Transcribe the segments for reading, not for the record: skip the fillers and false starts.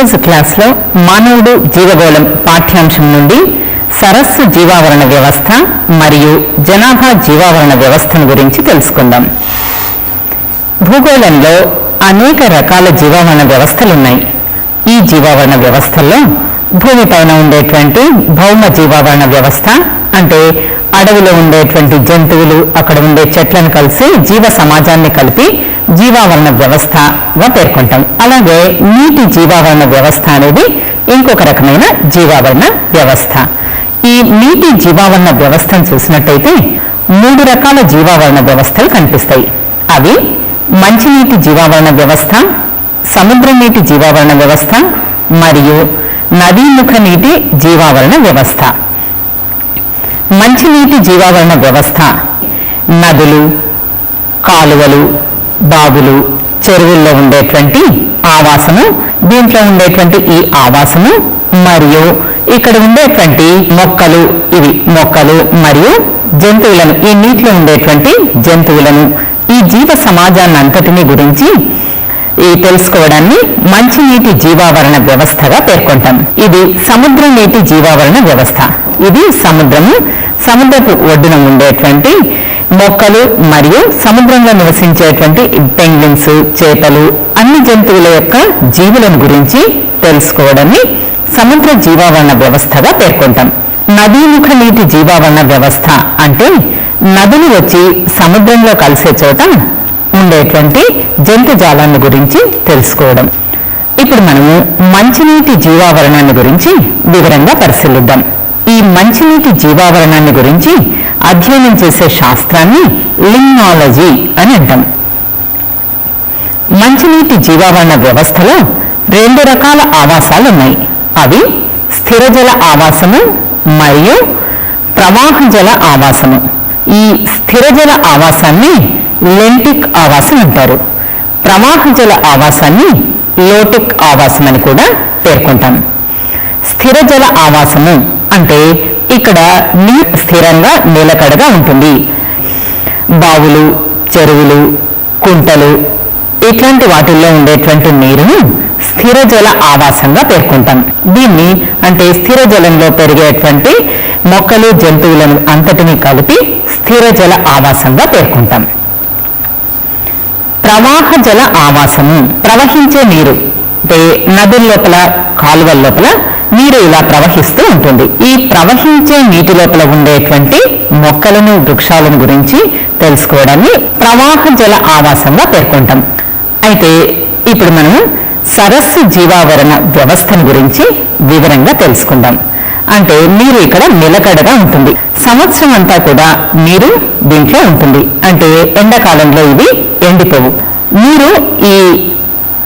ఈరోజు క్లాస్లో మానవుడు జీవగోళం పాఠ్యాంశం నుండి సరస్సు జీవావరణ వ్యవస్థ మరియు జనాభా జీవావరణ వ్యవస్థను గురించి తెలుసుకుందాం. భూగోళంలో అనేక రకాల జీవావరణ వ్యవస్థలున్నాయి. ఈ జీవావరణ వ్యవస్థల్లో భూమిపైన ఉండేటువంటి భౌమ జీవావరణ వ్యవస్థ అంటే అడవిలో ఉండేటువంటి జంతువులు, అక్కడ ఉండే చెట్లను కలిసి జీవ సమాజాన్ని కలిపి జీవావరణ వ్యవస్థగా పేర్కొంటాం. అలాగే నీటి జీవావరణ వ్యవస్థ అనేది ఇంకొక రకమైన జీవావరణ వ్యవస్థ. ఈ నీటి జీవావరణ వ్యవస్థను చూసినట్టయితే 3 రకాల జీవావరణ వ్యవస్థలు కనిపిస్తాయి. అవి మంచినీటి జీవావరణ వ్యవస్థ, సముద్ర నీటి జీవావరణ వ్యవస్థ మరియు నదీముఖ నీటి జీవావరణ వ్యవస్థ. మంచినీటి జీవావరణ వ్యవస్థ నదులు, కాలువలు, బావులు, చెరువుల్లో ఉండేటువంటి ఆవాసము, దీంట్లో ఉండేటువంటి ఈ ఆవాసము మరియు ఇక్కడ ఉండేటువంటి మొక్కలు, ఇవి మొక్కలు మరియు జంతువులను, ఈ నీటిలో ఉండేటువంటి జంతువులను, ఈ జీవ సమాజాన్ని అంతటిని గురించి ఈ తెలుసుకోవడాన్ని మంచినీటి జీవావరణ వ్యవస్థగా పేర్కొంటాం. ఇది సముద్ర నీటి జీవావరణ వ్యవస్థ. ఇది సముద్రపు ఒడ్డున ఉండేటువంటి మొక్కలు మరియు సముద్రంలో నివసించేటువంటి పెంగ్విన్స్, చేపలు, అన్ని జంతువుల యొక్క జీవులను గురించి తెలుసుకోవడాన్ని సముద్ర జీవావరణ వ్యవస్థగా పేర్కొంటాం. నదీముఖ నీటి జీవావరణ వ్యవస్థ అంటే నదులు వచ్చి సముద్రంలో కలిసే చోట ఉండేటువంటి జంతుజాలాన్ని గురించి తెలుసుకోవడం. ఇప్పుడు మనము మంచినీటి జీవావరణాన్ని గురించి వివరంగా పరిశీలిద్దాం. ఈ మంచినీటి జీవావరణాన్ని గురించి అధ్యయనం చేసే శాస్త్రాన్ని లిమ్నాలజీ అని అంటాం. మంచినీటి జీవావరణ వ్యవస్థలో 2 రకాల ఆవాసాలు ఉన్నాయి. అవి స్థిర జల ఆవాసము మరియు ప్రవాహ జల ఆవాసము. ఈ స్థిర జల ఆవాసాన్ని లెంటిక్ ఆవాసం అంటారు. ప్రవాహ జల ఆవాసాన్ని లోటిక్ ఆవాసం అని కూడా పేర్కొంటాం. స్థిర జల ఆవాసము అంటే ఇక్కడ నీరు స్థిరంగా నిలకడగా ఉంటుంది. బావులు, చెరువులు, కుంటలు ఇట్లాంటి వాటిల్లో ఉండేటువంటి నీరును స్థిర జల ఆవాసంగా పేర్కొంటాం. దీన్ని అంటే స్థిర జలంలో పెరిగేటువంటి మొక్కలు, జంతువులను అంతటినీ కలిపి స్థిర జల ఆవాసంగా పేర్కొంటాం. ప్రవాహ జల ఆవాసము ప్రవహించే నీరు అంటే నదుల లోపల, కాలువల లోపల నీరు ఇలా ప్రవహిస్తూ ఉంటుంది. ఈ ప్రవహించే నీటి లోపల ఉండేటువంటి మొక్కలను, వృక్షాలను గురించి తెలుసుకోవడాన్ని ప్రవాహ జల ఆవాసంగా పేర్కొంటాం. అయితే ఇప్పుడు మనము సరస్సు జీవావరణ వ్యవస్థను గురించి వివరంగా తెలుసుకుందాం. అంటే నీరు ఇక్కడ నిలకడగా ఉంటుంది. సంవత్సరం అంతా కూడా నీరు దీంట్లో ఉంటుంది. అంటే ఎండాకాలంలో ఇవి ఎండిపోవు. నీరు ఈ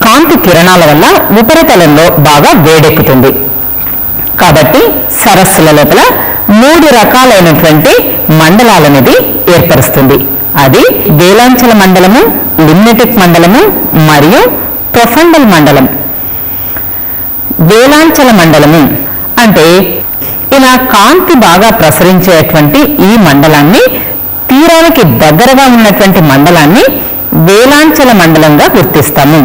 కాంతి కిరణాల వల్ల ఉపరితలంలో బాగా వేడెక్కుతుంది. కాబట్టి సరస్సుల లోపల 3 రకాలైనటువంటి మండలాలనేది ఏర్పరుస్తుంది. అది వేలాంచల మండలము, లిమ్నటిక్ మండలము మరియు ప్రొఫండల్ మండలం. వేలాంచల మండలము అంటే ఇలా కాంతి బాగా ప్రసరించేటువంటి ఈ మండలాన్ని, తీరానికి దగ్గరగా ఉన్నటువంటి మండలాన్ని వేలాంచల మండలంగా గుర్తిస్తాము.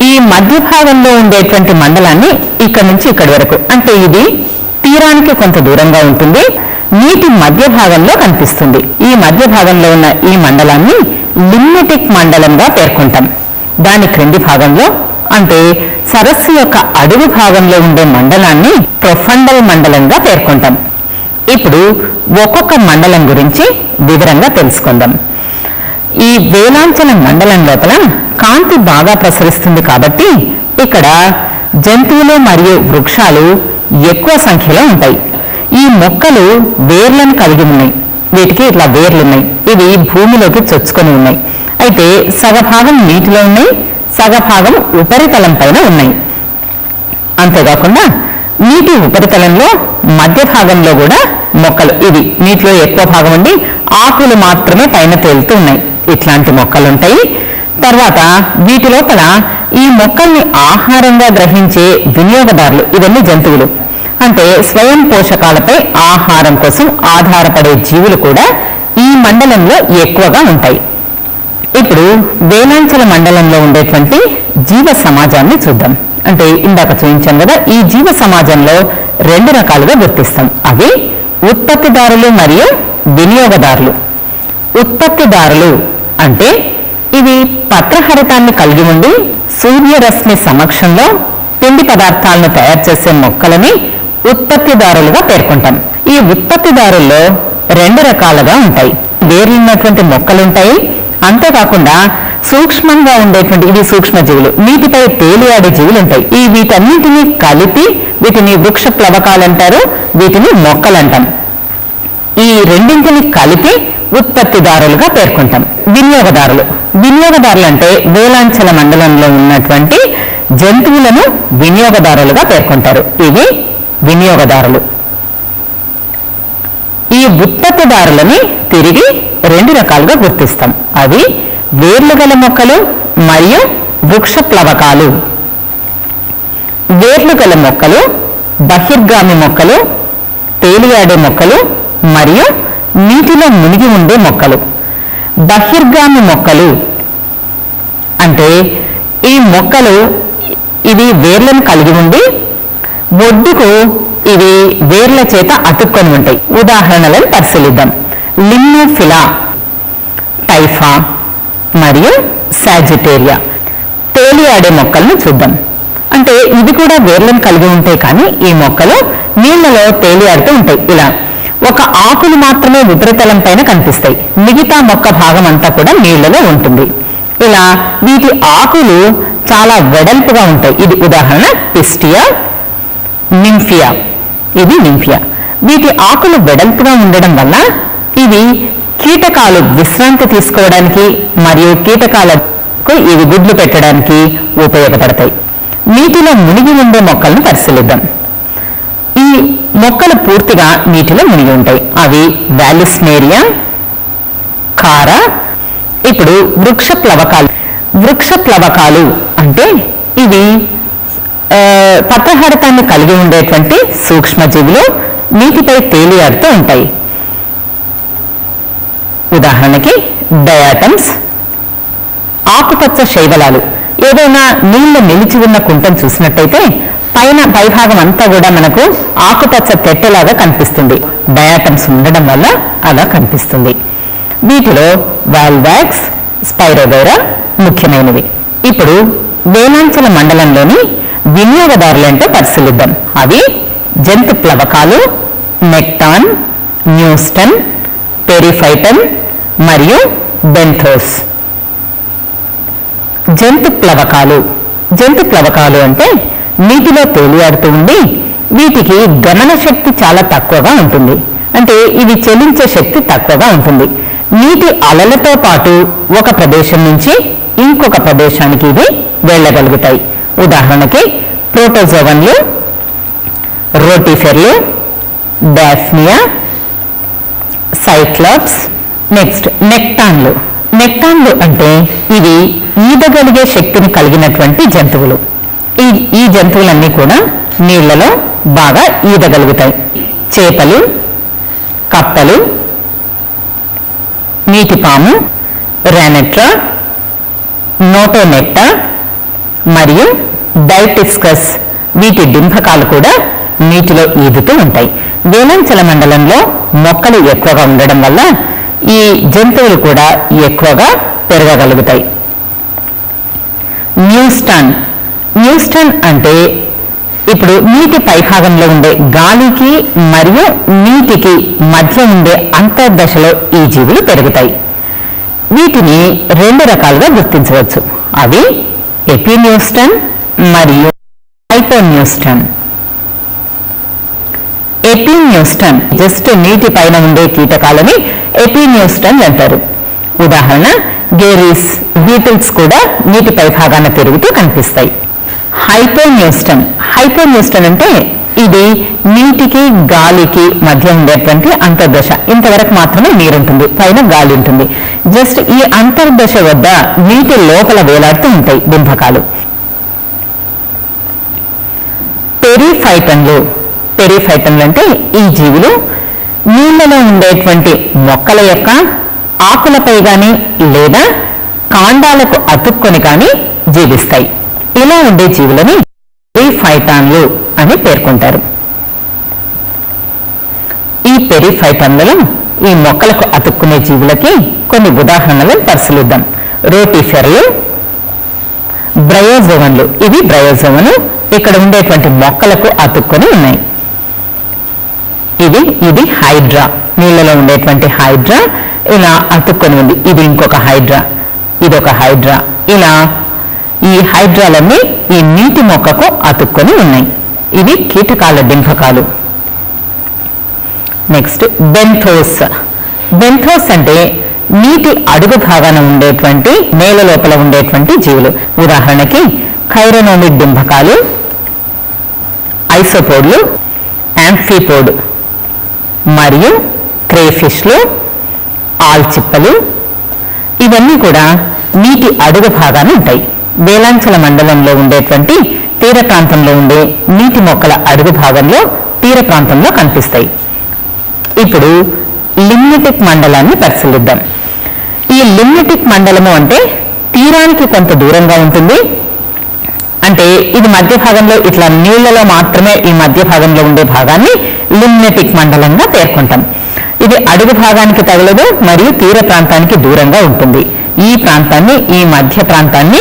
ఈ మధ్య భాగంలో ఉండేటువంటి మండలాన్ని ఇక్కడ నుంచి ఇక్కడి వరకు, అంటే ఇది తీరానికి కొంత దూరంగా ఉంటుంది, నీటి మధ్య భాగంలో కనిపిస్తుంది. ఈ మధ్య భాగంలో ఉన్న ఈ మండలాన్ని లిమ్నటిక్ మండలంగా పేర్కొంటాం. దాని క్రింది భాగంలో అంటే సరస్సు యొక్క అడుగు భాగంలో ఉండే మండలాన్ని ప్రొఫండల్ మండలంగా పేర్కొంటాం. ఇప్పుడు ఒక్కొక్క మండలం గురించి వివరంగా తెలుసుకుందాం. ఈ వేలాంచల మండలం లోపల కాంతి బాగా ప్రసరిస్తుంది కాబట్టి ఇక్కడ జంతువులు మరియు వృక్షాలు ఎక్కువ సంఖ్యలో ఉంటాయి. ఈ మొక్కలు వేర్లను కలిగి ఉన్నాయి. వీటికి ఇట్లా వేర్లున్నాయి. ఇవి భూమిలోకి చొచ్చుకొని ఉన్నాయి. అయితే సగభాగం నీటిలో ఉన్నాయి, సగభాగం ఉపరితలం పైన ఉన్నాయి. అంతేకాకుండా నీటి ఉపరితలంలో మధ్య భాగంలో కూడా మొక్కలు, ఇవి నీటిలో ఎక్కువ భాగం ఉండి ఆకులు మాత్రమే పైన తేలుతూ ఉన్నాయి. ఇట్లాంటి మొక్కలు ఉంటాయి. తర్వాత వీటి లోపల ఈ మొక్కల్ని ఆహారంగా గ్రహించే వినియోగదారులు, ఇవన్నీ జంతువులు అంటే స్వయం పోషకాలపై ఆహారం కోసం ఆధారపడే జీవులు కూడా ఈ మండలంలో ఎక్కువగా ఉంటాయి. ఇప్పుడు వేలాంచల మండలంలో ఉండేటువంటి జీవ సమాజాన్ని చూద్దాం. అంటే ఇందాక చూపించాం కదా, ఈ జీవ సమాజంలో 2 రకాలుగా గుర్తిస్తాం. అవి ఉత్పత్తిదారులు మరియు వినియోగదారులు. ఉత్పత్తిదారులు అంటే ఇవి పత్రహరితాన్ని కలిగి ఉండి సూర్యరశ్మి సమక్షంలో పిండి పదార్థాలను తయారు చేసే మొక్కలని ఉత్పత్తిదారులుగా పేర్కొంటాం. ఈ ఉత్పత్తిదారుల్లో 2 రకాలుగా ఉంటాయి. వేర్లున్నటువంటి మొక్కలుంటాయి, అంతేకాకుండా సూక్ష్మంగా ఉండేటువంటి ఇవి సూక్ష్మజీవులు, నీటిపై తేలియాడే జీవులు ఉంటాయి. ఈ వీటన్నిటినీ కలిపి వీటిని వృక్ష ప్లవకాలు అంటారు, వీటిని మొక్కలంటాం. ఈ రెండింటిని కలిపి ఉత్పత్తిదారులుగా పేర్కొంటాం. వినియోగదారులు అంటే వేలాంచల మండలంలో ఉన్నటువంటి జంతువులను వినియోగదారులుగా పేర్కొంటారు. ఇవి వినియోగదారులు. ఈ ఉత్పత్తిదారులని తిరిగి 2 రకాలుగా గుర్తిస్తాం. అవి వేర్లు గల మొక్కలు మరియు వృక్ష ప్లవకాలు. వేర్లు గల మొక్కలు బహిర్గామి మొక్కలు, తేలియాడే మొక్కలు మరియు నీటిలో మునిగి ఉండే మొక్కలు. బహిర్గామి మొక్కలు అంటే ఈ మొక్కలు ఇవి వేర్లను కలిగి ఉండి ఒడ్డుకు ఇవి వేర్ల చేత అతుక్కొని ఉంటాయి. ఉదాహరణలను పరిశీలిద్దాం. లిమ్నోఫిలా, టైఫా మరియు సాజిటేరియా. తేలియాడే మొక్కలను చూద్దాం. అంటే ఇవి కూడా వేర్లను కలిగి ఉంటాయి, కానీ ఈ మొక్కలు నీళ్లలో తేలియాడుతూ ఉంటాయి. ఇలా ఒక ఆకులు మాత్రమే ఉపరితలం పైన కనిపిస్తాయి, మిగతా మొక్క భాగం అంతా కూడా నీళ్లలో ఉంటుంది. ఇలా వీటి ఆకులు చాలా వెడల్పుగా ఉంటాయి. ఇది ఉదాహరణ పిస్టియా, నింఫియా. ఇది నింఫియా. వీటి ఆకులు వెడల్పుగా ఉండడం వల్ల ఇవి కీటకాలు విశ్రాంతి తీసుకోవడానికి మరియు కీటకాలకు ఇవి గుడ్లు పెట్టడానికి ఉపయోగపడతాయి. నీటిలో మునిగి ఉండే మొక్కలను పరిశీలిద్దాం. ఈ మొక్కలు పూర్తిగా నీటిలో మునిగి ఉంటాయి. అవి వాలిస్నేరియా, కారా. ఇప్పుడు వృక్ష ప్లవకాలు. వృక్ష ప్లవకాలు అంటే ఇవి పత్రహరితాన్ని కలిగి ఉండేటువంటి సూక్ష్మజీవులు, నీటిపై తేలియాడుతూ ఉంటాయి. ఉదాహరణకి డయాటమ్స్. ఆకుపచ్చ శైవలాలు. ఏదైనా నీళ్లు నిలిచి ఉన్న కుంటను చూసినట్టయితే పైభాగం అంతా కూడా మనకు ఆకుపచ్చ తెట్టెలాగా కనిపిస్తుంది. డయాటమ్స్ ఉండడం వల్ల అలా కనిపిస్తుంది. వీటిలో వాల్వాక్స్, స్పైరోగైరా ముఖ్యమైనవి. ఇప్పుడు వేలాంచల మండలంలోని వినియోగదారులంటే పరిశీలిద్దాం. అవి జంతు ప్లవకాలు, నెక్టాన్, న్యూస్టన్, పెరిఫైటన్ మరియు బెంథోస్. జంతు ప్లవకాలు అంటే నీటిలో తేలియాడుతూ ఉండి వీటికి గమన శక్తి చాలా తక్కువగా ఉంటుంది. అంటే ఇవి చలించే శక్తి తక్కువగా ఉంటుంది. నీటి అలలతో పాటు ఒక ప్రదేశం నుంచి ఇంకొక ప్రదేశానికి ఇవి వెళ్ళగలుగుతాయి. ఉదాహరణకి ప్రోటోజోవన్లు, రోటిఫెర్లు, డాఫ్నియా, సైక్లాప్స్. నెక్స్ట్ నెక్టాన్లు. నెక్టాన్లు అంటే ఇవి ఈదగలిగే శక్తిని కలిగినటువంటి జంతువులు. ఈ జంతువులన్నీ కూడా నీళ్లలో బాగా ఈదగలుగుతాయి. చేపలు, కప్పలు, నీటిపాము, రానెట్రా, నోటోనెట్టా మరియు డైటిస్కస్. వీటి డింభకాలు కూడా నీటిలో ఈదుతూ ఉంటాయి. వేలాంచల మండలంలో మొక్కలు ఎక్కువగా ఉండడం వల్ల ఈ జంతువులు కూడా ఎక్కువగా పెరగగలుగుతాయి. న్యూస్టన్ అంటే ఇప్పుడు నీటి పైభాగంలో ఉండే గాలికి మరియు నీటికి మధ్య ఉండే అంతర్దశలో ఈ జీవులు పెరుగుతాయి. వీటిని 2 రకాలుగా గుర్తించవచ్చు. అవి ఎపిన్యూస్టన్ మరియు హైపోన్యూస్టన్. ఎపిన్యూస్టన్ జస్ట్ నీటి పైన ఉండే కీటకాలని ఎపిన్యూస్టన్ అంటారు. ఉదాహరణ గేరీస్, బీటిల్స్ కూడా నీటి పైభాగాన పెరుగుతూ కనిపిస్తాయి. హైపోన్యూస్టన్ అంటే ఇది నీటికి గాలికి మధ్య ఉండేటువంటి అంతర్దశ. ఇంతవరకు మాత్రమే నీరుంటుంది, పైన గాలి ఉంటుంది. జస్ట్ ఈ అంతర్దశ వద్ద నీటి లోపల వేలాడుతూ ఉంటాయి డింభకాలు. పెరిఫైటన్లు అంటే ఈ జీవులు నీళ్లలో ఉండేటువంటి మొక్కల యొక్క ఆకులపై గాని లేదా కాండాలకు అతుక్కొని కానీ జీవిస్తాయి. ఇలా ఉండే జీవులని పెరిఫైటాన్లు అని పేర్కొంటారు. ఈ పెరిఫైటాన్లలో ఈ మొక్కలకు అతుక్కునే జీవులకి కొన్ని ఉదాహరణలను పరిశీలిద్దాం. రోటిఫెరలు, బ్రయోజోవన్లు. ఇవి బ్రయోజోవను ఇక్కడ ఉండేటువంటి మొక్కలకు అతుక్కొని ఉన్నాయి. ఇది హైడ్రా, నీళ్లలో ఉండేటువంటి హైడ్రా ఇలా అతుక్కొని ఉంది. ఇది ఇంకొక హైడ్రా, ఇదొక హైడ్రా. ఇలా ఈ హైడ్రాలన్నీ ఈ నీటి మొక్కకు అతుక్కొని ఉన్నాయి. ఇవి కీటకాల డింఫకాలు. నెక్స్ట్ బెంథోస్. బెంథోస్ అంటే నీటి అడుగు భాగాన ఉండేటువంటి నేల లోపల ఉండేటువంటి జీవులు. ఉదాహరణకి ఖైరనోమిడ్ డింభకాలు, ఐసోపోడ్లు, యాంఫీపోడ్ మరియు క్రేఫిష్లు, ఆల్చిప్పలు. ఇవన్నీ కూడా నీటి అడుగు భాగాన ఉంటాయి. వేలాంచల మండలంలో ఉండేటువంటి తీర ప్రాంతంలో ఉండే నీటి మొక్కల అడుగు భాగంలో తీర ప్రాంతంలో కనిపిస్తాయి. ఇప్పుడు లిమ్నటిక్ మండలాన్ని పరిశీలిద్దాం. ఈ లిమ్నటిక్ మండలము అంటే తీరానికి కొంత దూరంగా ఉంటుంది. అంటే ఇది మధ్య భాగంలో ఇట్లా నీళ్లలో మాత్రమే ఈ మధ్య భాగంలో ఉండే భాగాన్ని లిమ్నటిక్ మండలంగా పేర్కొంటాం. ఇది అడుగు భాగానికి తగలదు మరియు తీర ప్రాంతానికి దూరంగా ఉంటుంది. ఈ ప్రాంతాన్ని, ఈ మధ్య ప్రాంతాన్ని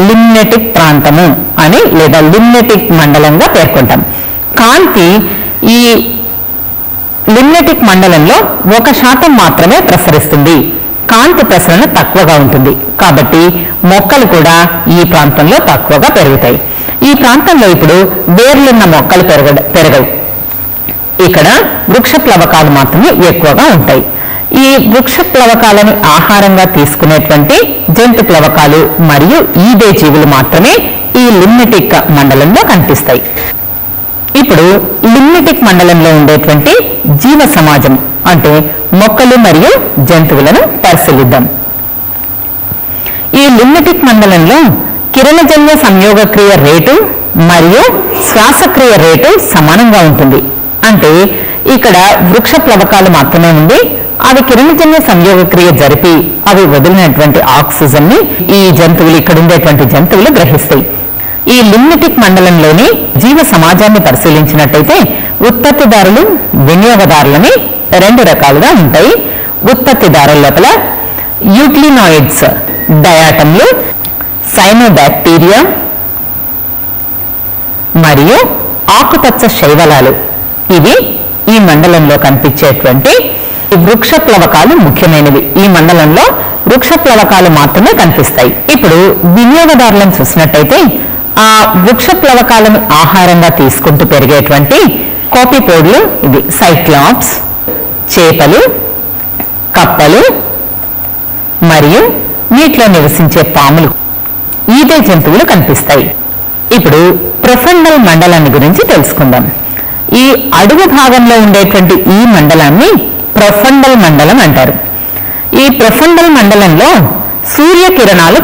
లిమ్నటిక్ ప్రాంతము అని లేదా లిమ్నటిక్ మండలంగా పేర్కొంటాం. కాంతి ఈ లిమ్నటిక్ మండలంలో 1% మాత్రమే ప్రసరిస్తుంది. కాంతి ప్రసరణ తక్కువగా ఉంటుంది కాబట్టి మొక్కలు కూడా ఈ ప్రాంతంలో తక్కువగా పెరుగుతాయి. ఈ ప్రాంతంలో ఇప్పుడు వేర్లున్న మొక్కలు పెరగవు. ఇక్కడ వృక్ష ప్లవకాలు మాత్రమే ఎక్కువగా ఉంటాయి. ఈ వృక్ష ప్లవకాలని ఆహారంగా తీసుకునేటువంటి జంతు ప్లవకాలు మరియు ఈడే జీవులు మాత్రమే ఈ లిమ్నటిక్ మండలంలో కనిపిస్తాయి. ఇప్పుడు లిమ్నటిక్ మండలంలో ఉండేటువంటి జీవ సమాజం అంటే మొక్కలు మరియు జంతువులను పరిశీలిద్దాం. ఈ లిమ్నటిక్ మండలంలో కిరణజన్య సంయోగక్రియ రేటు మరియు శ్వాసక్రియ రేటు సమానంగా ఉంటుంది. అంటే ఇక్కడ వృక్ష ప్లవకాలు మాత్రమే ఉండి అవి కిరణజన్య సంయోగక్రియ జరిపి అవి వదిలినటువంటి ఆక్సిజన్ ని ఈ జంతువులు, ఇక్కడ ఉండేటువంటి జంతువులు గ్రహిస్తాయి. ఈ లిమ్నటిక్ మండలంలోని జీవ సమాజాన్ని పరిశీలించినట్టయితే ఉత్పత్తిదారులు, వినియోగదారులని 2 రకాలుగా ఉంటాయి. ఉత్పత్తిదారుల లోపల యూక్లినాయిడ్స్, డయాటంలు, సైనోబాక్టీరియా మరియు ఆకుపచ్చ శైవలాలు. ఇవి ఈ మండలంలో కనిపించేటువంటి వృక్ష ప్లవకాలు ముఖ్యమైనవి. ఈ మండలంలో వృక్ష ప్లవకాలు మాత్రమే కనిపిస్తాయి. ఇప్పుడు వినియోగదారులను చూసినట్టయితే ఆ వృక్ష ప్లవకాలను ఆహారంగా తీసుకుంటూ పెరిగేటువంటి కోపిపోడ్లు, ఇది సైక్లాప్స్, చేపలు, కప్పలు మరియు నీటిలో నివసించే పాములు, ఈదే జంతువులు కనిపిస్తాయి. ఇప్పుడు ప్రొఫండల్ మండలాన్ని గురించి తెలుసుకుందాం. ఈ అడుగు భాగంలో ఉండేటువంటి ఈ మండలాన్ని ప్రొఫండల్ మండలం అంటారు. ఈ ప్రొఫండల్ మండలంలో సూర్యకిరణాలు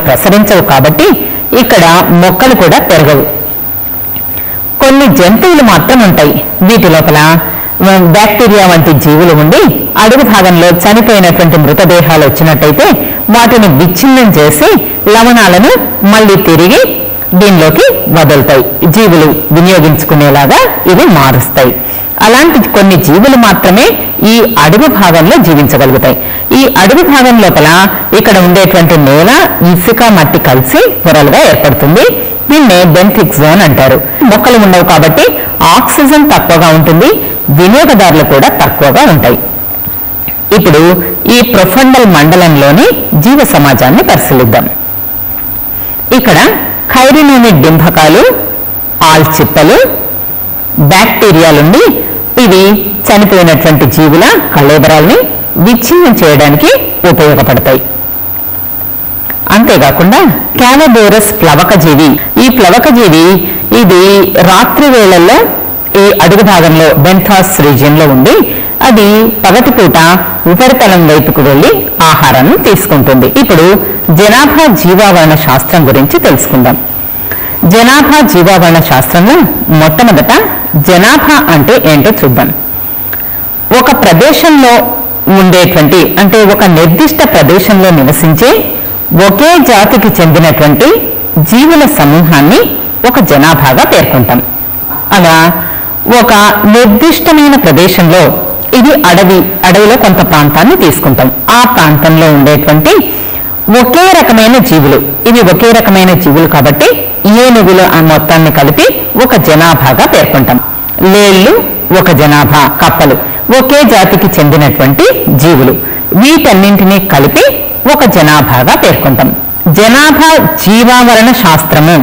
ప్రసరించవు కాబట్టి ఇక్కడ మొక్కలు కూడా పెరగవు. కొన్ని జంతువులు మాత్రం ఉంటాయి. వీటి లోపల బ్యాక్టీరియా వంటి జీవులు ఉండి అడుగు భాగంలో చనిపోయినటువంటి మృతదేహాలు వచ్చినట్టయితే వాటిని విచ్ఛిన్నం చేసి లవణాలను మళ్ళీ తిరిగి దీనిలోకి వదులుతాయి. జీవులు వినియోగించుకునేలాగా ఇవి మారుస్తాయి. అలాంటి కొన్ని జీవులు మాత్రమే ఈ అడుగు భాగంలో జీవించగలుగుతాయి. ఈ అడుగు భాగం లోపల ఇక్కడ ఉండేటువంటి నేల, ఇసుక, మట్టి కలిసి పొరలుగా ఏర్పడుతుంది. దీన్నే బెంథిక్ జోన్ అంటారు. మొక్కలు ఉండవు కాబట్టి ఆక్సిజన్ తక్కువగా ఉంటుంది, వినియోగదారులు కూడా తక్కువగా ఉంటాయి. ఇప్పుడు ఈ ప్రొఫండల్ మండలంలోని జీవ సమాజాన్ని పరిశీలిద్దాం. ఇక్కడ ఖైరినోమిడ్ డింభకాలు, ఆల్చిప్పలు, బ్యాక్టీరియాలుండి ఇవి చనిపోయినటువంటి జీవుల కళేబరాల్ని విచ్ఛిన్నం చేయడానికి ఉపయోగపడతాయి. అంతేకాకుండా క్యానబోరస్ ప్లవకజీవి. ఈ ప్లవకజీవి ఇది రాత్రి వేళల్లో ఈ అడుగు భాగంలో బెంథాస్ రీజియన్ లో ఉండి అది పగటిపూట ఉపరితలం వైపుకు వెళ్లి ఆహారాన్ని తీసుకుంటుంది. ఇప్పుడు జనాభా జీవావరణ శాస్త్రం గురించి తెలుసుకుందాం. జనాభా జీవావరణ శాస్త్రంలో మొట్టమొదట జనాభా అంటే ఏంటో చూద్దాం. ఒక ప్రదేశంలో ఉండేటువంటి, అంటే ఒక నిర్దిష్ట ప్రదేశంలో నివసించే ఒకే జాతికి చెందినటువంటి జీవుల సమూహాన్ని ఒక జనాభాగా పేర్కొంటాం. అలా ఒక నిర్దిష్టమైన ప్రదేశంలో ఇది అడవిలో కొంత ప్రాంతాన్ని తీసుకుంటాం. ఆ ప్రాంతంలో ఉండేటువంటి ఒకే రకమైన జీవులు, ఇవి ఒకే రకమైన జీవులు కాబట్టి ఏనుగులు ఆ మొత్తాన్ని కలిపి ఒక జనాభాగా పేర్కొంటాం. లేళ్లు ఒక జనాభా, కప్పలు ఒకే జాతికి చెందినటువంటి జీవులు, వీటన్నింటినీ కలిపి ఒక జనాభాగా పేర్కొంటాం. జనాభా జీవావరణ శాస్త్రము.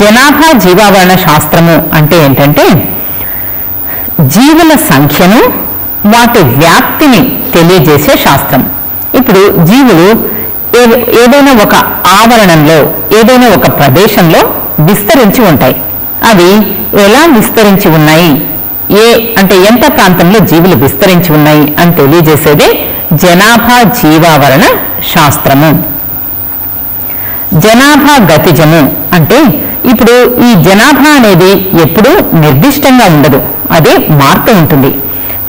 జనాభా జీవావరణ శాస్త్రము అంటే ఏంటంటే జీవుల సంఖ్యను, వాటి వ్యాప్తిని తెలియజేసే శాస్త్రం. ఇప్పుడు జీవులు ఏదైనా ఒక ఆవరణంలో, ఏదైనా ఒక ప్రదేశంలో విస్తరించి ఉంటాయి. అవి ఎలా విస్తరించి ఉన్నాయి, అంటే ఎంత ప్రాంతంలో జీవులు విస్తరించి ఉన్నాయి అని తెలియజేసేదే జనాభా జీవావరణ శాస్త్రము. జనాభా గతిజము అంటే ఇప్పుడు ఈ జనాభా అనేది ఎప్పుడూ నిర్దిష్టంగా ఉండదు, అది మారుతూ ఉంటుంది.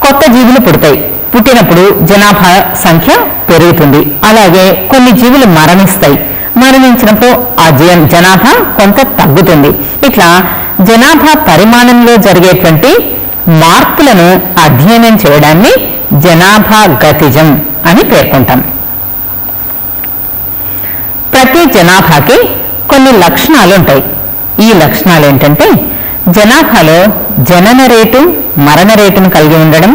కొత్త జీవులు పుడతాయి, పుట్టినప్పుడు జనాభా సంఖ్య పెరుగుతుంది. అలాగే కొన్ని జీవులు మరణిస్తాయి, మరణించినప్పుడు ఆ జనాభా కొంత తగ్గుతుంది. ఇట్లా జనాభా పరిమాణంలో జరిగేటువంటి మార్పులను అధ్యయనం చేయడాన్ని జనాభా గతిజం అని పేర్కొంటాం. ప్రతి జనాభాకి కొన్ని లక్షణాలు ఉంటాయి. ఈ లక్షణాలు ఏంటంటే జనాభాలో జనన రేటు, మరణ రేటును కలిగి ఉండడం,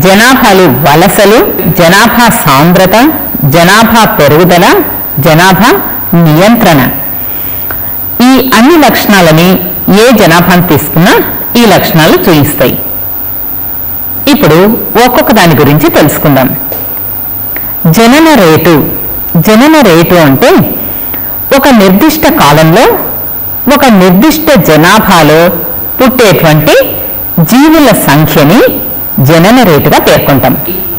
జనాభాలు వలసలు, జనాభా సాంద్రత, జనాభా పెరుగుదల, జనాభా నియంత్రణ. ఈ అన్ని లక్షణాలని ఏ జనాభాను తీసుకున్నా ఈ లక్షణాలు చూపిస్తాయి. ఇప్పుడు ఒక్కొక్క దాని గురించి తెలుసుకుందాం. జనన రేటు. జనన రేటు అంటే ఒక నిర్దిష్ట కాలంలో ఒక నిర్దిష్ట జనాభాలో పుట్టేటువంటి జీవుల సంఖ్యని జనన రేటుగా పేర్కొంటాం.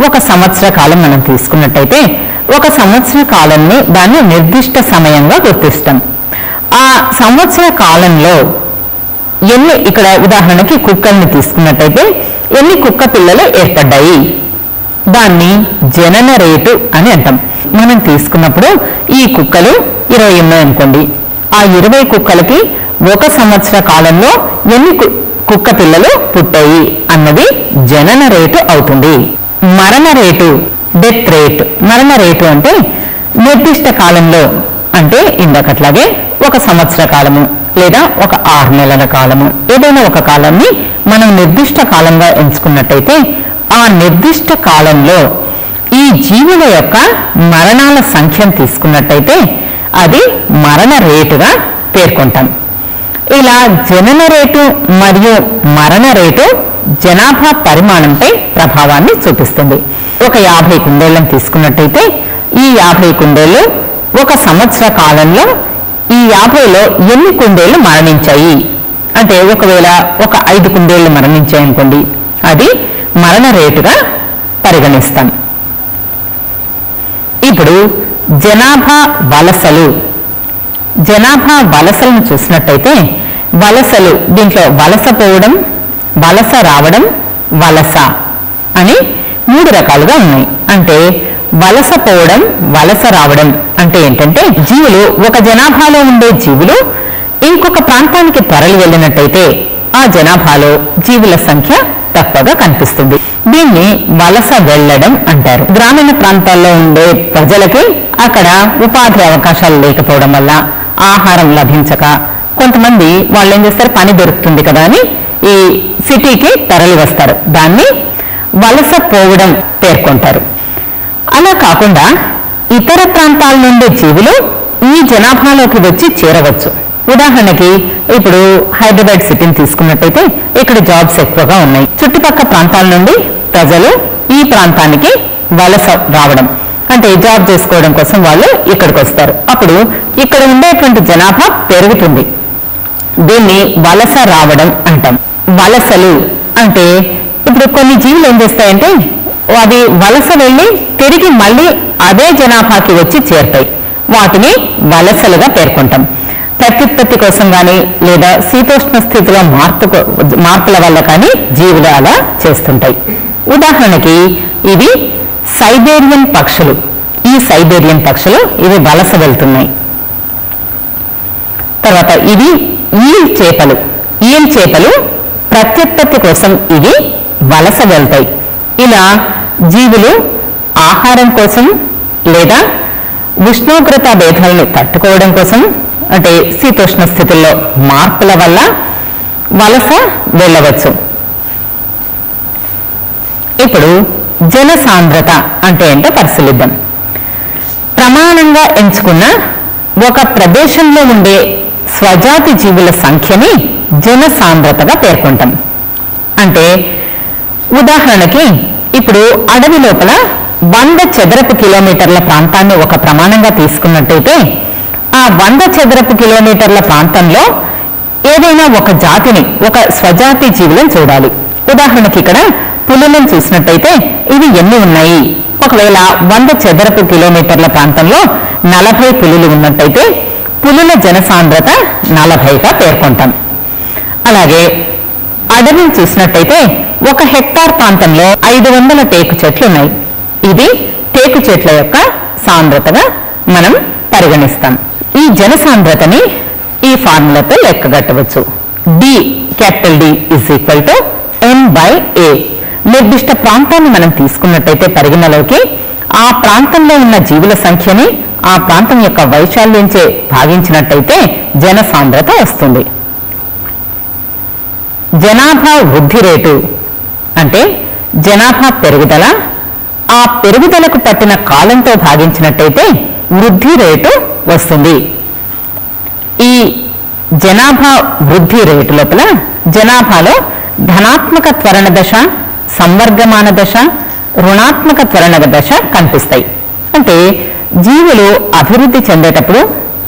ఒక సంవత్సర కాలం మనం తీసుకున్నట్టయితే ఒక సంవత్సర కాలాన్ని దాన్ని నిర్దిష్ట సమయంగా గుర్తిస్తాం. ఆ సంవత్సర కాలంలో ఇక్కడ ఉదాహరణకి కుక్కల్ని తీసుకున్నట్టయితే ఎన్ని కుక్క పిల్లలు ఏర్పడ్డాయి, దాన్ని జనన రేటు అని అంటాం. మనం తీసుకున్నప్పుడు ఈ కుక్కలు 20 ఉన్నాయి అనుకోండి, ఆ 20 కుక్కలకి ఒక సంవత్సర కాలంలో ఎన్ని కుక్క పిల్లలు పుట్టాయి అన్నది జనన రేటు అవుతుంది. మరణ రేటు, డెత్ రేట్. మరణ రేటు అంటే నిర్దిష్ట కాలంలో, అంటే ఇందాకట్లాగే ఒక సంవత్సర కాలము లేదా ఒక 6 నెలల కాలము, ఏదైనా ఒక కాలాన్ని మనం నిర్దిష్ట కాలంగా ఎంచుకున్నట్టయితే ఆ నిర్దిష్ట కాలంలో ఈ జీవుల యొక్క మరణాల సంఖ్యను తీసుకున్నట్టయితే అది మరణ రేటుగా పేర్కొంటాం. ఇలా జనన రేటు మరియు మరణ రేటు జనాభా పరిమాణంపై ప్రభావాన్ని చూపిస్తుంది. ఒక 50 కుందేళ్లను తీసుకున్నట్టయితే ఈ 50 కుందేళ్లు ఒక సంవత్సర కాలంలో ఈ 50లో ఎన్ని కుందేళ్లు మరణించాయి అంటే ఒకవేళ ఒక 5 కుందేళ్లు మరణించాయి అనుకోండి, అది మరణ రేటుగా పరిగణిస్తాం. ఇప్పుడు జనాభా వలసలు. జనాభా వలసలను చూసినట్టయితే వలసలు, దీంట్లో వలస పోవడం, వలస రావడం, వలస అని 3 రకాలుగా ఉన్నాయి. అంటే వలస పోవడం, వలస రావడం అంటే ఏంటంటే జీవులు, ఒక జనాభాలో ఉండే జీవులు ఇంకొక ప్రాంతానికి తరలి వెళ్ళినట్టయితే ఆ జనాభాలో జీవుల సంఖ్య తక్కువగా కనిపిస్తుంది. దీన్ని వలస వెళ్ళడం అంటారు. గ్రామీణ ప్రాంతాల్లో ఉండే ప్రజలకి అక్కడ ఉపాధి అవకాశాలు లేకపోవడం వల్ల, ఆహారం లభించక కొంతమంది వాళ్ళు ఏం చేస్తారు, పని దొరుకుతుంది కదా అని ఈ సిటీకి తరలి వస్తారు. దాన్ని వలస పోవడం పేర్కొంటారు. అలా కాకుండా ఇతర ప్రాంతాల నుండి జీవులు ఈ జనాభాలోకి వచ్చి చేరవచ్చు. ఉదాహరణకి ఇప్పుడు హైదరాబాద్ సిటీని తీసుకున్నట్టయితే ఇక్కడ జాబ్స్ ఎక్కువగా ఉన్నాయి. చుట్టుపక్కల ప్రాంతాల నుండి ప్రజలు ఈ ప్రాంతానికి వలస రావడం, అంటే జాబ్ చేసుకోవడం కోసం వాళ్ళు ఇక్కడికి వస్తారు. అప్పుడు ఇక్కడ ఉండేటువంటి జనాభా పెరుగుతుంది. దీన్ని వలస రావడం అంటాం. వలసలు అంటే ఇప్పుడు కొన్ని జీవులు ఏం చేస్తాయంటే అవి వలస వెళ్ళి తిరిగి మళ్ళీ అదే జనాభాకి వచ్చి చేరుతాయి. వాటిని వలసలుగా పేర్కొంటాం. ప్రత్యుత్పత్తి కోసం కానీ లేదా శీతోష్ణ స్థితిలో మార్పుల వల్ల కానీ జీవులు అలా చేస్తుంటాయి. ఉదాహరణకి ఇవి సైబేరియన్ పక్షులు. ఈ సైబేరియన్ పక్షులు ఇవి వలస వెళ్తున్నాయి. తర్వాత ఇవి ఈల్ చేపలు. ఈల్ చేపలు ప్రత్యుత్పత్తి కోసం ఇవి వలస వెళ్తాయి. ఇలా జీవులు ఆహారం కోసం లేదా ఉష్ణోగ్రత భేదాలను తట్టుకోవడం కోసం, అంటే శీతోష్ణ స్థితుల్లో మార్పుల వల్ల వలస వెళ్ళవచ్చు. ఇప్పుడు జన సాంద్రత అంటే ఏంటో పరిశీలిద్దాం. ప్రమాణంగా ఎంచుకున్న ఒక ప్రదేశంలో ఉండే స్వజాతి జీవుల సంఖ్యని జన సాంద్రతగా పేర్కొంటాం. అంటే ఉదాహరణకి ఇప్పుడు అడవి లోపల 100 చదరపు కిలోమీటర్ల ప్రాంతాన్ని ఒక ప్రమాణంగా తీసుకున్నట్టయితే ఆ 100 చదరపు కిలోమీటర్ల ప్రాంతంలో ఏదైనా ఒక జాతిని, ఒక స్వజాతి జీవులను చూడాలి. ఉదాహరణకి ఇక్కడ పులులను చూసినట్టయితే ఇవి ఎన్ని ఉన్నాయి? ఒకవేళ 100 చదరపు కిలోమీటర్ల ప్రాంతంలో 40 పులులు ఉన్నట్టయితే పులుల జనసాంద్రత 40గా పేర్కొంటాం. అలాగే అడవిని చూసినట్టయితే 1 హెక్టార్ ప్రాంతంలో 500 టేకు చెట్లు ఉన్నాయి. ఇది టేకు చెట్ల యొక్క సాంద్రతగా మనం పరిగణిస్తాం. ఈ జనసాంద్రతని ఈ ఫార్ములాతో లెక్కగట్టవచ్చు. Capital D = N/A. నిర్దిష్ట ప్రాంతాన్ని మనం తీసుకున్నట్టయితే పరిగణలోకి ఆ ప్రాంతంలో ఉన్న జీవుల సంఖ్యని ఆ ప్రాంతం యొక్క వైశాల్యంచే భాగించినట్టయితే జనసాంద్రత వస్తుంది. జనాభా వృద్ధి రేటు అంటే జనాభా పెరుగుదల, ఆ పెరుగుదలకు పట్టిన కాలంతో భాగించినట్టయితే వృద్ధి రేటు వస్తుంది. ఈ జనాభా వృద్ధి రేటు లోపల జనాభాలో ధనాత్మక త్వరణ దశ, సంవర్గమాన దశ, రుణాత్మక త్వరణ దశ కనిపిస్తాయి. అంటే జీవులు అభివృద్ధి చెందేటప్పుడు,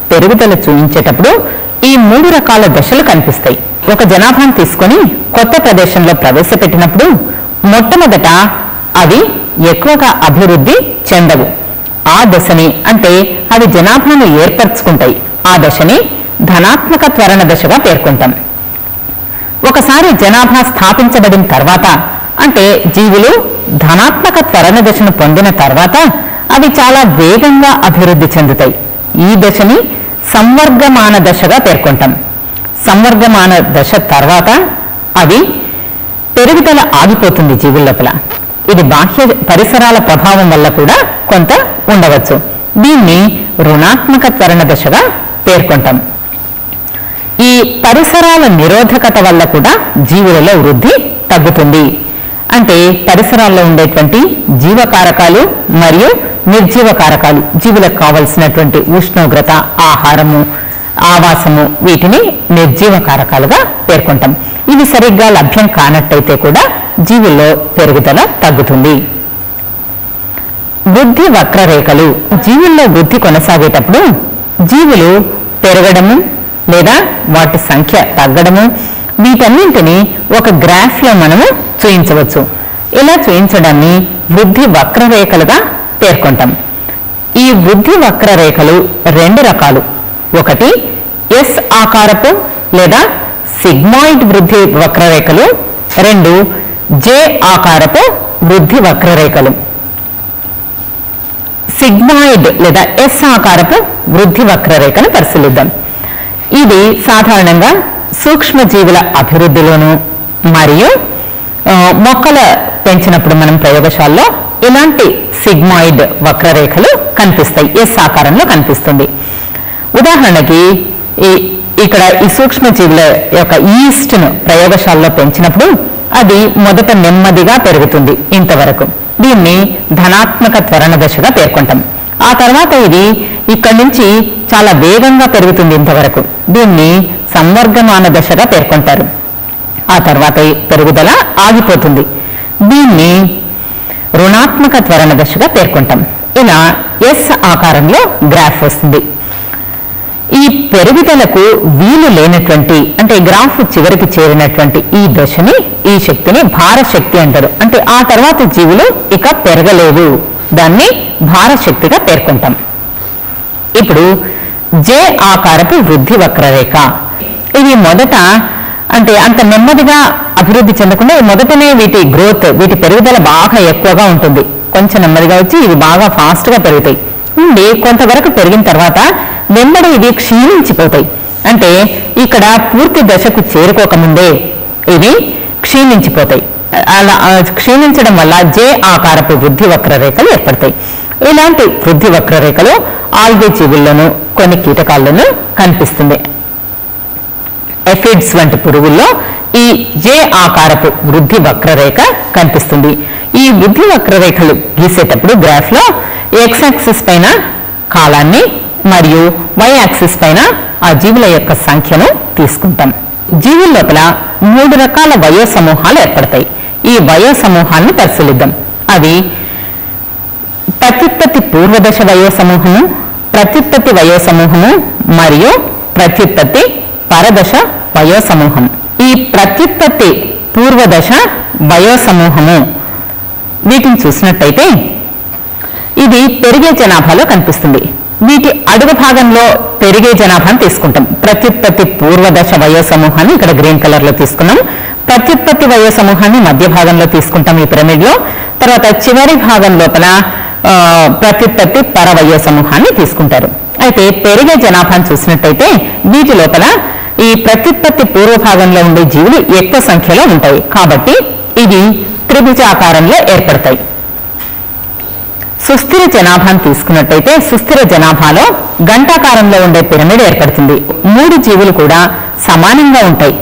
పెరుగుదల చూపించేటప్పుడు ఈ 3 రకాల దశలు కనిపిస్తాయి. ఒక జనాభాను తీసుకొని కొత్త ప్రదేశంలో ప్రవేశపెట్టినప్పుడు మొట్టమొదట అవి ఎక్కువగా అభివృద్ధి చెందవు. ఆ దశని, అంటే అవి జనాభాను ఏర్పరచుకుంటాయి, ఆ దశని ధనాత్మక త్వరణ దశగా పేర్కొంటాం. ఒకసారి జనాభా స్థాపించబడిన తర్వాత, అంటే జీవులు ధనాత్మక త్వరణ దశను పొందిన తర్వాత అవి చాలా వేగంగా అభివృద్ధి చెందుతాయి. ఈ దశని సంవర్గమాన దశగా పేర్కొంటాం. సంవర్గమాన దశ తర్వాత అవి పెరుగుదల ఆగిపోతుంది జీవుల లోపల. ఇది బాహ్య పరిసరాల ప్రభావం వల్ల కూడా కొంత ఉండవచ్చు. దీన్ని రుణాత్మక త్వరణ దశగా పేర్కొంటాం. ఈ పరిసరాల నిరోధకత వల్ల కూడా జీవులలో వృద్ధి తగ్గుతుంది. అంటే పరిసరాల్లో ఉండేటువంటి జీవకారకాలు మరియు నిర్జీవ కారకాలు, జీవులకు కావలసినటువంటి ఉష్ణోగ్రత, ఆహారము, ఆవాసము, వీటిని నిర్జీవ కారకాలుగా పేర్కొంటాం. ఇవి సరిగ్గా లభ్యం కానట్టయితే కూడా జీవుల్లో పెరుగుదల తగ్గుతుంది. వృద్ధి వక్రరేఖలు. జీవుల్లో వృద్ధి కొనసాగేటప్పుడు జీవులు పెరగడము లేదా వాటి సంఖ్య తగ్గడము, వీటన్నింటినీ ఒక గ్రాఫ్ లో మనము చూయించవచ్చు. ఇలా చూయించడాన్ని వృద్ధి వక్రరేఖలుగా పేర్కొంటాం. ఈ వృద్ధి వక్రరేఖలు 2 రకాలు. ఒకటి S ఆకారపు లేదా సిగ్మాయిడ్ వృద్ధి వక్రరేఖలు, 2 J ఆకారపు వృద్ధి వక్రరేఖలు. సిగ్మాయిడ్ లేదా S ఆకారపు వృద్ధి వక్రరేఖను పరిశీలిద్దాం. ఇది సాధారణంగా సూక్ష్మజీవుల అభివృద్ధిలోను మరియు మొక్కల పెంచినప్పుడు మనం ప్రయోగశాలలో ఇలాంటి సిగ్మాయిడ్ వక్రరేఖలు కనిపిస్తాయి, S ఆకారంలో కనిపిస్తుంది. ఉదాహరణకి ఇక్కడ ఈ సూక్ష్మజీవుల యొక్క ఈస్ట్ను ప్రయోగశాలలో పెంచినప్పుడు అది మొదట నెమ్మదిగా పెరుగుతుంది ఇంతవరకు. దీన్ని ధనాత్మక త్వరణ దశగా పేర్కొంటాం. ఆ తర్వాత ఇది ఇక్కడి నుంచి చాలా వేగంగా పెరుగుతుంది ఇంతవరకు. దీన్ని సంవర్గమాన దశగా పేర్కొంటారు. ఆ తర్వాత పెరుగుదల ఆగిపోతుంది. దీన్ని రుణాత్మక త్వరణ దశగా పేర్కొంటాం. ఇలా S ఆకారంలో గ్రాఫ్ వస్తుంది. ఈ పెరుగుదలకు వీలు లేనటువంటి, అంటే గ్రాఫ్ చివరికి చేరినటువంటి ఈ దశని, ఈ శక్తిని భారశక్తి అంటారు. అంటే ఆ తర్వాత జీవులు ఇక పెరగలేవు, దాన్ని భారశక్తిగా పేర్కొంటాం. ఇప్పుడు J ఆకారపు వృద్ధి వక్రరేఖ. ఇది మొదట అంటే అంత నెమ్మదిగా అభివృద్ధి చెందకుండా మొదటనే వీటి గ్రోత్, వీటి పెరుగుదల బాగా ఎక్కువగా ఉంటుంది. కొంచెం నెమ్మదిగా వచ్చి ఇవి బాగా ఫాస్ట్ గా పెరుగుతాయి. ఉండి కొంతవరకు పెరిగిన తర్వాత వెంబడి ఇవి క్షీణించిపోతాయి. అంటే ఇక్కడ పూర్తి దశకు చేరుకోకముందే ఇవి క్షీణించిపోతాయి. అలా క్షీణించడం వల్ల జే ఆకారపు వృద్ధి వక్రరేఖలు ఏర్పడతాయి. ఇలాంటి వృద్ధి వక్రరేఖలు ఆల్గే జీవుల్లోనూ కొన్ని కీటకాల్లోనూ కనిపిస్తుంది. ఎఫిడ్స్ వంటి పురుగుల్లో ఈ జే ఆకారపు వృద్ధి వక్రరేఖ కనిపిస్తుంది. ఈ వృద్ధి వక్రరేఖలు గీసేటప్పుడు గ్రాఫ్ లో ఎక్స్ యాక్సిస్ పైన కాలాన్ని మరియు వై యాక్సిస్ పైన ఆ జీవుల యొక్క సంఖ్యను తీసుకుంటాం. జీవుల లోపల 3 రకాల వయో సమూహాలు ఏర్పడతాయి. ఈ వయో సమూహాన్ని పరిశీలిద్దాం. అవి ప్రత్యుత్పత్తి పూర్వదశ వయో సమూహము, ప్రత్యుత్పత్తి వయో సమూహము మరియు ప్రత్యుత్పత్తి పరదశ వయో సమూహం. ఈ ప్రత్యుత్పత్తి పూర్వదశ వయో సమూహము వీటిని చూసినట్టయితే ఇది పెరిగే జనాభాలో కనిపిస్తుంది. వీటి అడుగు భాగంలో పెరిగే జనాభాను తీసుకుంటాం. ప్రత్యుత్పత్తి పూర్వదశ వయో సమూహాన్ని ఇక్కడ గ్రీన్ కలర్ లో తీసుకున్నాం. ప్రత్యుత్పత్తి వయో సమూహాన్ని మధ్య భాగంలో తీసుకుంటాం ఈ పిరమిడ్ లో. తర్వాత చివరి భాగం లోపల ప్రత్యుత్పత్తి పరవయో సమూహాన్ని తీసుకుంటారు. అయితే పెరిగే జనాభాను చూసినట్టయితే వీటి లోపల ఈ ప్రత్యుత్పత్తి పూర్వ భాగంలో ఉండే జీవులు ఎక్కువ సంఖ్యలో ఉంటాయి. కాబట్టి ఇవి త్రిభుజాకారంలో ఏర్పడతాయి. సుస్థిర జనాభాను తీసుకున్నట్టయితే సుస్థిర జనాభాలో గంటాకారంలో ఉండే పిరమిడ్ ఏర్పడుతుంది. 3 జీవులు కూడా సమానంగా ఉంటాయి.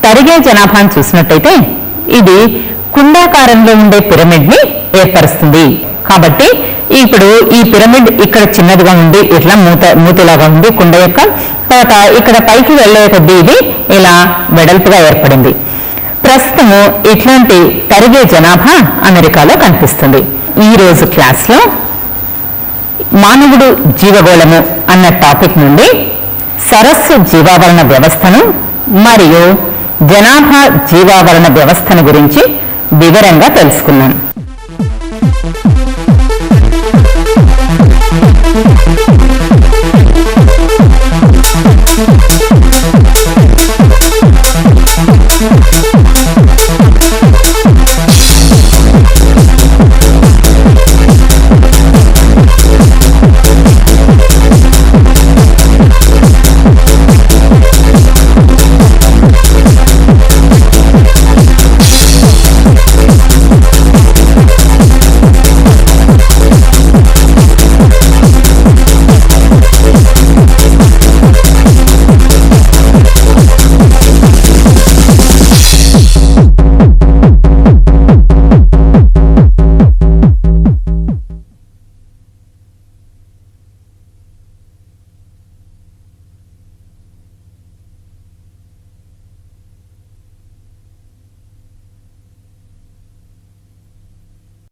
తరిగే జనాభాను చూసినట్టయితే ఇది కుండాకారంలో ఉండే పిరమిడ్ ని ఏర్పరుస్తుంది. కాబట్టి ఇప్పుడు ఈ పిరమిడ్ ఇక్కడ చిన్నదిగా ఉండి ఇట్లా మూతిలాగా ఉంది కుండ యొక్క. తర్వాత ఇక్కడ పైకి వెళ్లే కొద్దీ ఇది ఇలా వెడల్పుగా ఏర్పడింది. ప్రస్తుతము ఇట్లాంటి తరిగే జనాభా అమెరికాలో కనిపిస్తుంది. ఈ రోజు క్లాస్ లో మానవుడు జీవగోళము అన్న టాపిక్ నుండి సరస్సు జీవావరణ వ్యవస్థను మరియు జనాభా జీవావరణ వ్యవస్థను గురించి వివరంగా తెలుసుకున్నాం.